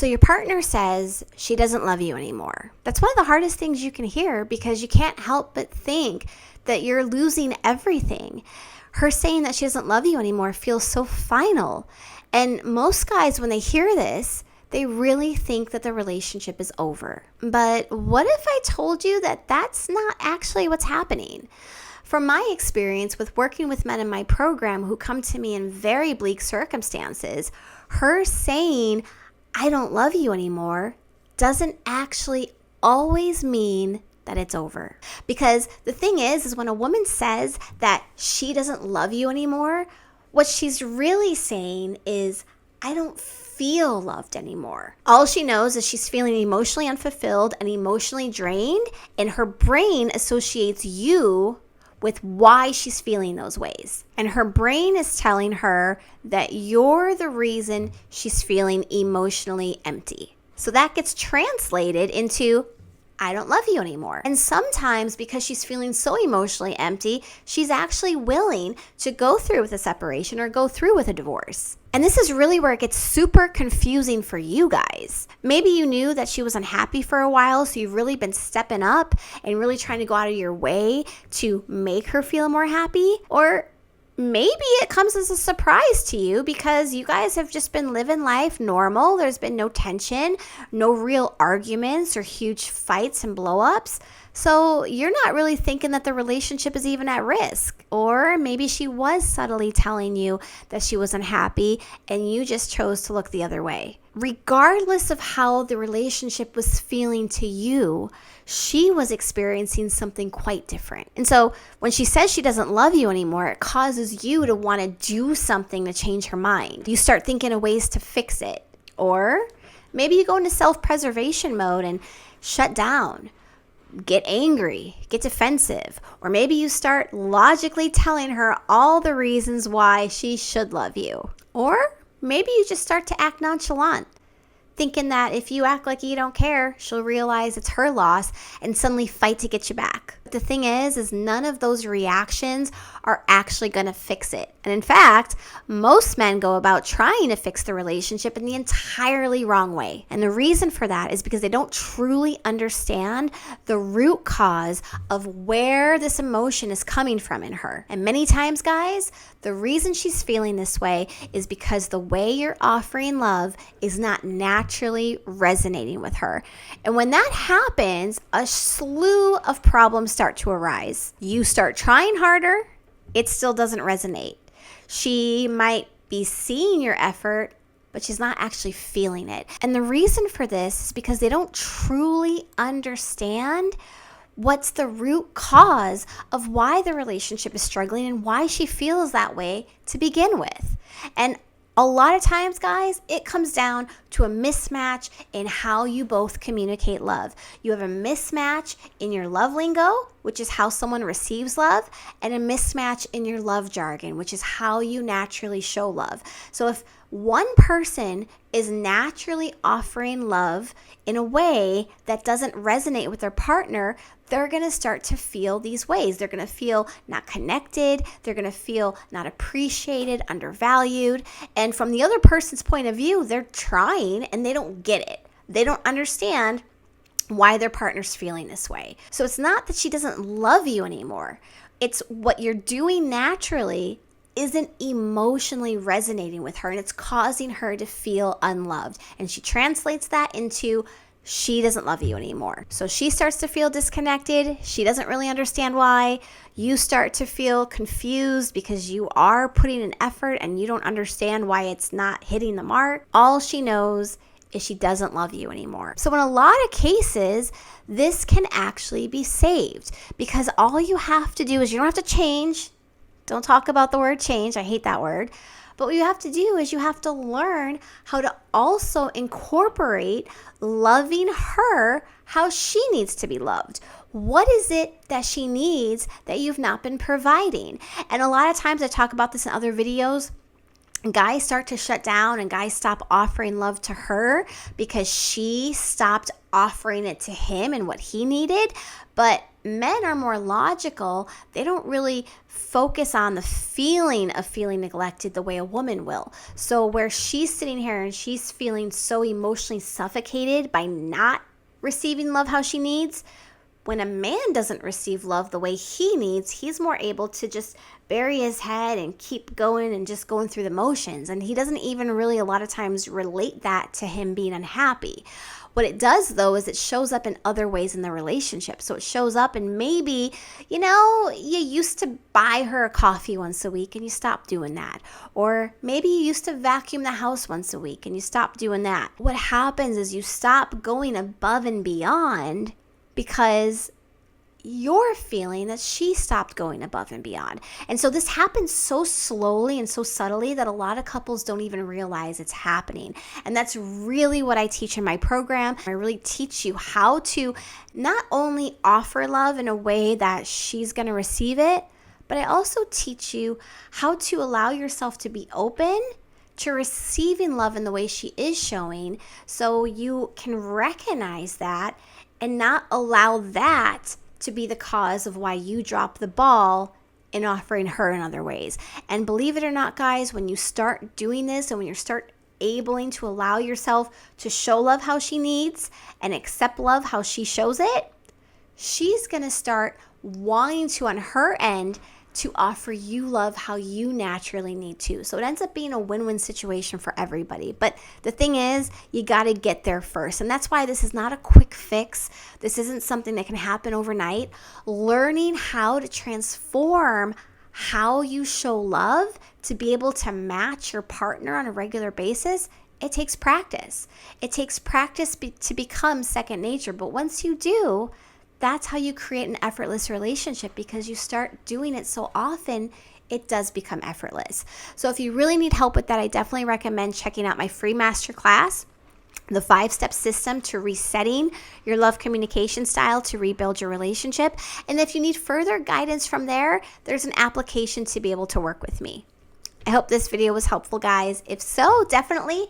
So your partner says she doesn't love you anymore. That's one of the hardest things you can hear because you can't help but think that you're losing everything. Her saying that she doesn't love you anymore feels so final. And most guys, when they hear this, they really think that the relationship is over. But what if I told you that that's not actually what's happening? From my experience with working with men in my program who come to me in very bleak circumstances, her saying, I don't love you anymore, doesn't actually always mean that it's over. Because the thing is when a woman says that she doesn't love you anymore, what she's really saying is, I don't feel loved anymore. All she knows is she's feeling emotionally unfulfilled and emotionally drained, and her brain associates you with why she's feeling those ways. And her brain is telling her that you're the reason she's feeling emotionally empty. So that gets translated into, I don't love you anymore. And sometimes because she's feeling so emotionally empty, she's actually willing to go through with a separation or go through with a divorce. And this is really where it gets super confusing for you guys. Maybe you knew that she was unhappy for a while, so you've really been stepping up and really trying to go out of your way to make her feel more happy. Or maybe it comes as a surprise to you because you guys have just been living life normal. There's been no tension, no real arguments or huge fights and blow-ups. So you're not really thinking that the relationship is even at risk. Or maybe she was subtly telling you that she was unhappy and you just chose to look the other way. Regardless of how the relationship was feeling to you, she was experiencing something quite different. And so when she says she doesn't love you anymore, it causes you to want to do something to change her mind. You start thinking of ways to fix it. Or maybe you go into self-preservation mode and shut down, get angry, get defensive. Or maybe you start logically telling her all the reasons why she should love you. Or maybe you just start to act nonchalant, thinking that if you act like you don't care, she'll realize it's her loss and suddenly fight to get you back. But the thing is none of those reactions are actually going to fix it. And in fact, most men go about trying to fix the relationship in the entirely wrong way. And the reason for that is because they don't truly understand the root cause of where this emotion is coming from in her. And many times, guys, the reason she's feeling this way is because the way you're offering love is not naturally resonating with her. And when that happens, a slew of problems start to arise. You start trying harder, it still doesn't resonate. She might be seeing your effort, but she's not actually feeling it. And the reason for this is because they don't truly understand what's the root cause of why the relationship is struggling and why she feels that way to begin with. And a lot of times, guys, it comes down to a mismatch in how you both communicate love. You have a mismatch in your love lingo, which is how someone receives love, and a mismatch in your love jargon, which is how you naturally show love. So if one person is naturally offering love in a way that doesn't resonate with their partner, they're going to start to feel these ways. They're going to feel not connected. They're going to feel not appreciated, undervalued. And from the other person's point of view, they're trying and they don't get it. They don't understand why their partner's feeling this way. So it's not that she doesn't love you anymore. It's what you're doing naturally isn't emotionally resonating with her, and it's causing her to feel unloved. And she translates that into she doesn't love you anymore. So she starts to feel disconnected. She doesn't really understand why. You start to feel confused because you are putting an effort and you don't understand why it's not hitting the mark. All she knows is she doesn't love you anymore. So in a lot of cases, this can actually be saved because all you have to do is you don't have to change. Don't talk about the word change. I hate that word. But what you have to do is you have to learn how to also incorporate loving her how she needs to be loved. What is it that she needs that you've not been providing? And a lot of times I talk about this in other videos. guys start to shut down and guys stop offering love to her because she stopped offering it to him and what he needed. But men are more logical. They don't really focus on the feeling of feeling neglected the way a woman will. So where she's sitting here and she's feeling so emotionally suffocated by not receiving love how she needs, when a man doesn't receive love the way he needs, he's more able to just bury his head and keep going and just going through the motions. And he doesn't even really a lot of times relate that to him being unhappy. What it does, though, is it shows up in other ways in the relationship. So it shows up in maybe, you used to buy her a coffee once a week and you stopped doing that. Or maybe you used to vacuum the house once a week and you stopped doing that. What happens is you stop going above and beyond because you're feeling that she stopped going above and beyond. And so this happens so slowly and so subtly that a lot of couples don't even realize it's happening. And that's really what I teach in my program. I really teach you how to not only offer love in a way that she's going to receive it, but I also teach you how to allow yourself to be open to receiving love in the way she is showing, so you can recognize that and not allow that to be the cause of why you drop the ball in offering her in other ways. And believe it or not, guys, when you start doing this and when you start able to allow yourself to show love how she needs and accept love how she shows it, she's going to start wanting to, on her end, to offer you love how you naturally need to. So it ends up being a win-win situation for everybody. But the thing is, you got to get there first. And that's why this is not a quick fix. This isn't something that can happen overnight. Learning how to transform how you show love to be able to match your partner on a regular basis, it takes practice. It takes practice to become second nature. But once you do, that's how you create an effortless relationship, because you start doing it so often, it does become effortless. So if you really need help with that, I definitely recommend checking out my free masterclass, the 5-step system to resetting your love communication style to rebuild your relationship. And if you need further guidance from there, there's an application to be able to work with me. I hope this video was helpful, guys. If so, definitely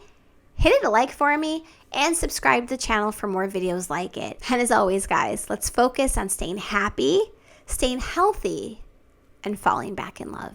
hit it a like for me and subscribe to the channel for more videos like it. And as always, guys, let's focus on staying happy, staying healthy, and falling back in love.